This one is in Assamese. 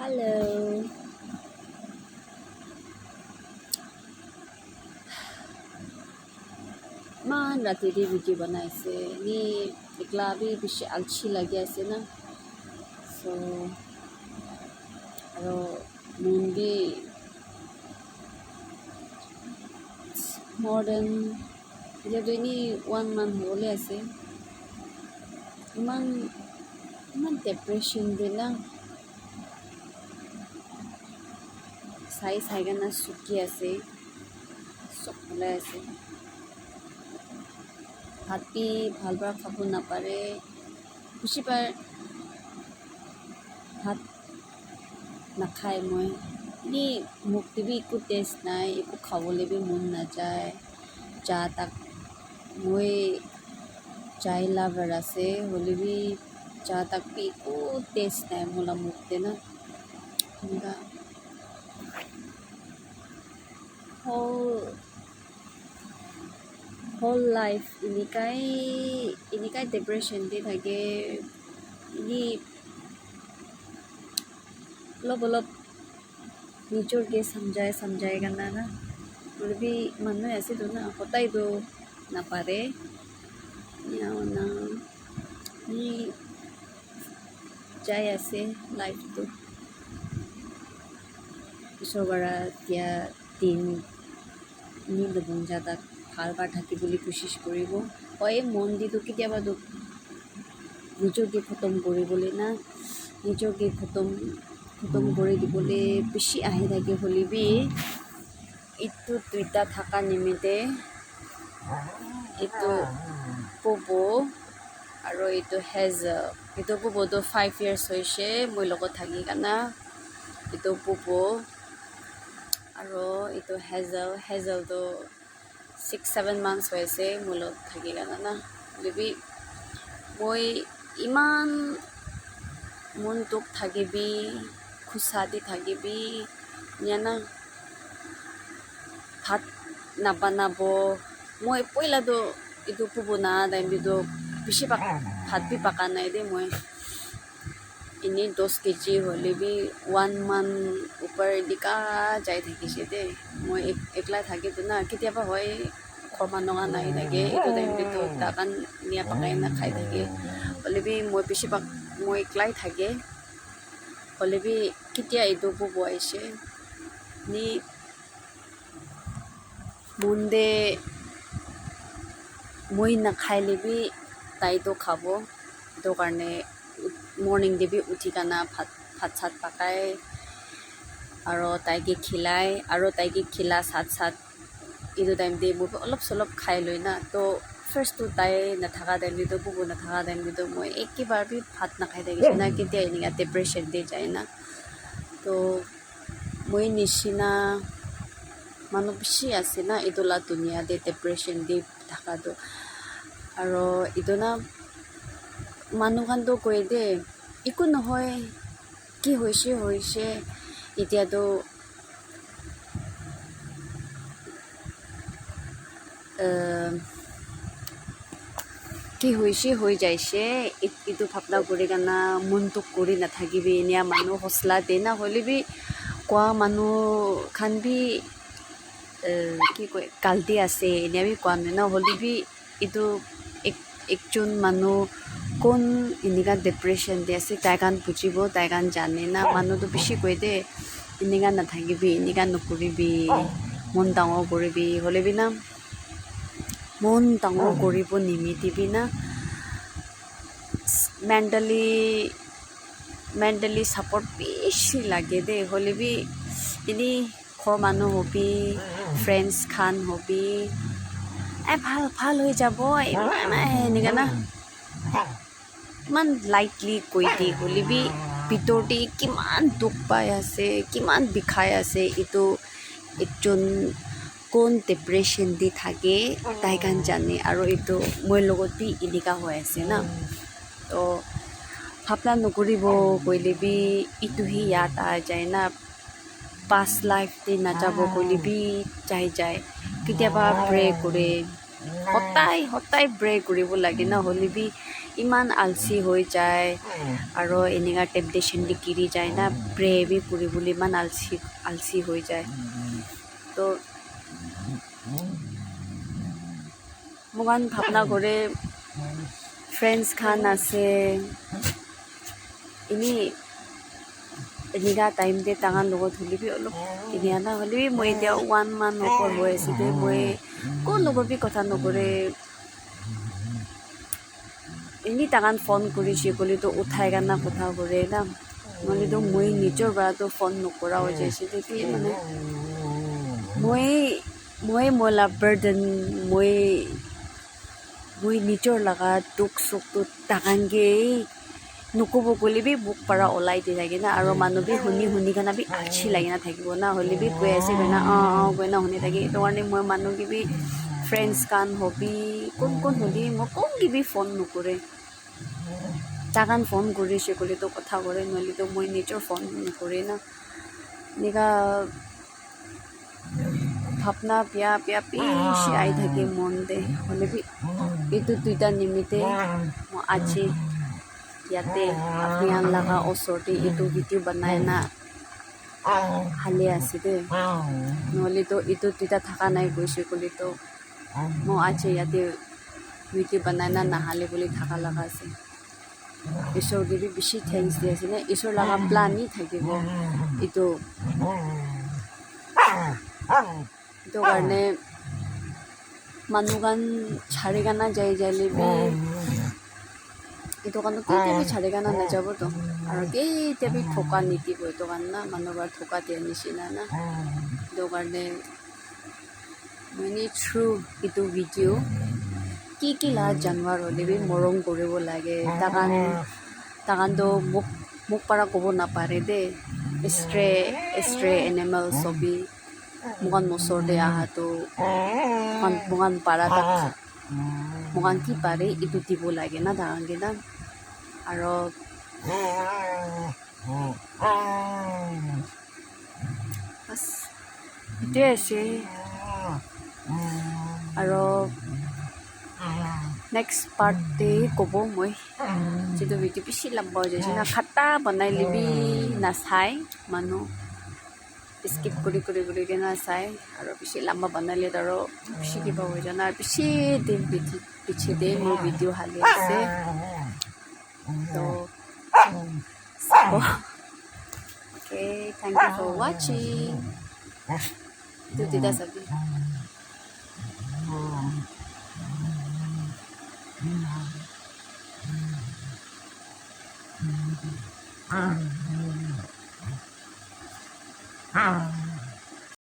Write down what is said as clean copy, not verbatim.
Hello. Man rati di video banaise ni ekla bi bishi alchi lagi ase na so aro moon bi more than ni 1 month hole ase iman depression de na sai gana suki ase sok hole ase ভাত ভালবাৰ খাব নাপাৰে বেছিবাৰ ভাত নাখায় মই এনেই মোক দিবি একো টেষ্ট নাই একো খাবলৈ বি মন নাযায় চাহ তাক মই চাই লাভাৰ আছে হ'লে বি চাহ তাক বি একো টেষ্ট নাই মোলা মোক দে না এনেকুৱা whole life inikai depression de thake ini olop nijor ke samjhay kana na bhi manno aise to na hotai do na pare ya na ni jai ase life to sobara tia tin ni dubun jada ভালবাৰ থাকিবলৈ কোচিছ কৰিব হয় মন্দিৰটো কেতিয়াবা নিজকে খতম কৰিবলৈ না নিজকে খতম কৰি দিবলৈ বেছি আহি থাকে হ'লেবি ইটো দুইটা থকা নিমিত্তে এইটো পবো আৰু এইটো এইটো পবতো 5 years হৈছে মই লগত থাকি কানা এইটো পবো আৰু এইটো হেজেলটো 6-7 months হৈছে মূলত থাকি কানা না যদি মই ইমান মনটোক থাকিবি খুচাদি থাকিবি নিয়ানা ভাত নাবানাব মই পইলাতো এইটো পুব না দাইমিতো বেছি ভাত বি পাকা নাই দে মই এনেই 10 kg হ'লে বি 1 month ওপৰ দিকা যাই থাকিছে দে মই একলা থাকিতো না কেতিয়াবা হয় খৰমানঙা নাই থাকে এইটো টাইমটো তাকান নিয়া পাকাই না খাই থাকে হ'লে বি মই বেছি মই একলাই থাকে হ'লে বি কেতিয়া এইটো পুব আহিছে নি মুন্দে মই নাখাইলে বি তাইতো খাব এইটো কাৰণে মৰ্নিং দেবি উঠি কানা ভাত চাত পাকাই আৰু তাইকে খিলাই আৰু তাইকে খিলা সাত এইটো টাইম দে মই অলপ চলপ খাই লৈ না তো ফাৰ্ষ্টটো তাই নাথাকা টাইমটো বুবু নাথাকা টাইমটো মই একেবাৰ বি ভাত নাখাই থাকিছে না কেতিয়া এনেকুৱা ডিপ্ৰেশ্যন দি যায় না তো মই নিচিনা মানুহ বেছি আছে না এইটোলা দুনিয়াতে ডিপ্ৰেশ্যন দি থকাটো আৰু এইটো না মানুহখানতো কৈ দে একো নহয় কি হৈছে এতিয়াতো কি হৈছে হৈ যাইছে এইটো ভাবনা কৰি কানা মনটোক কৰি নাথাকিবি এনে মানুহ হচলা দে না হ'লে বি কোৱা মানুহ খান বি কি কয় গাল্টি আছে এনে বি কোৱা নাই না হ'লে বি এইটো একজন মানুহ কোন এনেকুৱা ডিপ্ৰেশ্যন দি আছে তাই গান বুজিব তাই গান জানে না মানুহটো বেছি কৈ দে এনেকুৱা নাথাকিবি এনেকুৱা নকৰিবি মন ডাঙৰ কৰিবি হ'লে বি না মন ডাঙৰ কৰিব নিমিতিবি না মেণ্টেলি ছাপৰ্ট বেছি লাগে দে হ'লে বি এনেই ঘৰ মানুহ হবি ফ্ৰেণ্ডছ খান হবি ভাল হৈ যাব এনেকুৱা না ইমান লাইটলি কৈ দি হ'লে বি ভিতৰতে কিমান দুখ পাই আছে কিমান বিষাই আছে এইটো একজন কোন ডিপ্ৰেশ্যন দি থাকে তাই গান জানে আৰু এইটো মোৰ লগত বি এনেকুৱা হৈ আছে না তো ভাবনা নকৰিব কৈলে বি ইটোহি ইয়াত যায় না পাষ্ট লাইফ দি নাযাব কৈলে বি যায় কেতিয়াবা প্ৰে কৰে সদায় প্ৰে কৰিব লাগে না হ'লে বি ইমান আলচি হৈ যায় আৰু এনেকা টেম্পটেশ্যন দি কিৰি যায় না প্ৰে বি কৰিবলৈ ইমান আলচি হৈ যায় তো মোকান ভাবনা কৰে ফ্ৰেণ্ডছ খান আছে এনেকা টাইম দে টাঙান লগত হ'লে অলপ এনেকা না হ'লে মই এতিয়া 1 month ওপৰ হৈ আছে দে মই কোন লগত বি কথা নকৰে এনি টাঙান ফোন কৰিছে ক'লেতো উঠাই কানা কথা কৰে না নহ'লেতো মই নিজৰ পৰাতো ফোন নকৰা হৈ যাইছে দেখি মানে মই মোলা বাৰ্ডেন মই নিজৰ লগা দুখ চুখটো টাঙানকে নক'ব গ'লে বি বুক পৰা ওলাই দি থাকে না আৰু মানুহ বি শুনি কানা বি আলচি লাগি না থাকিব না হ'লে বি কৈ আছে গৈ না গৈ না শুনি থাকে এইটো কাৰণে মই মানুহকে বি ফ্ৰেণ্ডছ কান হবি কোন হ'লি মই কোনকে বি ফোন নকৰে টাকান ফোন কৰিছে ক'লেতো কথা কৰে নহ'লেতো মই নিজৰ ফোন নকৰে না এনেকা ভাবনা পিয়া পিছে আহি থাকে মন দে হ'লে বি এইটো দুইটা নিমিত্তে মই আজি ইয়াতে আপোনাৰ লগা ওচৰতে এইটো ভিডিঅ' বনাই না ভালে আছে দে নহ'লেতো এইটো দুইটা থকা নাই গৈছে ক'লেতো মই আজি ইয়াতে ভিডিঅ' বনাই না নাহালে বুলি থকা লগা আছে ঈশ্বৰকে বি বেছি থেংকছ দি আছে নে ঈশ্বৰ লগা প্লানি থাকিব এইটো কাৰণে মানুহগান ছাড়ি কানা যাইলে বি এইটো কাৰণে কেতিয়াবি ছাড়ি কানা নাযাবতো আৰু কেতিয়াবি ঠকা নিদিব এইটো কাৰণে না মানুহবাৰ ঠকা দিয়া নিচিনা না এইটো কাৰণে মানে থ্ৰু এইটো ভিডিঅ' কি লাগ জানুৱাৰ হ'লে বি মৰম কৰিব লাগে তাকানতো মোক পৰা ক'ব নাপাৰে দেই ষ্ট্ৰে এনিমেল ছবি মোকান ওচৰতে আহাতো মোকান পাৰা তাক মোকান কি পাৰে এইটো দিব লাগে না তাকানকে না আৰু বাছ এইটোৱে আছে আৰু নেক্সট পাৰ্টে ক'ব মই যিটো ভিডিঅ' বেছি লম্বা হৈ যাইছে না খাটা বনাই লিবি নাচাই মানুহ স্কিপ কৰি কিনে চাই আৰু বেছি লম্বা বনালে আৰু বেছি কিবা হৈ যায় না বেছি দিন পিছতে মোৰ ভিডিঅ' হালি আছে তো চাব অ'কে থেংক ইউ ফৰ ৱাচিং এইটো তেতিয়া চাবি Ah.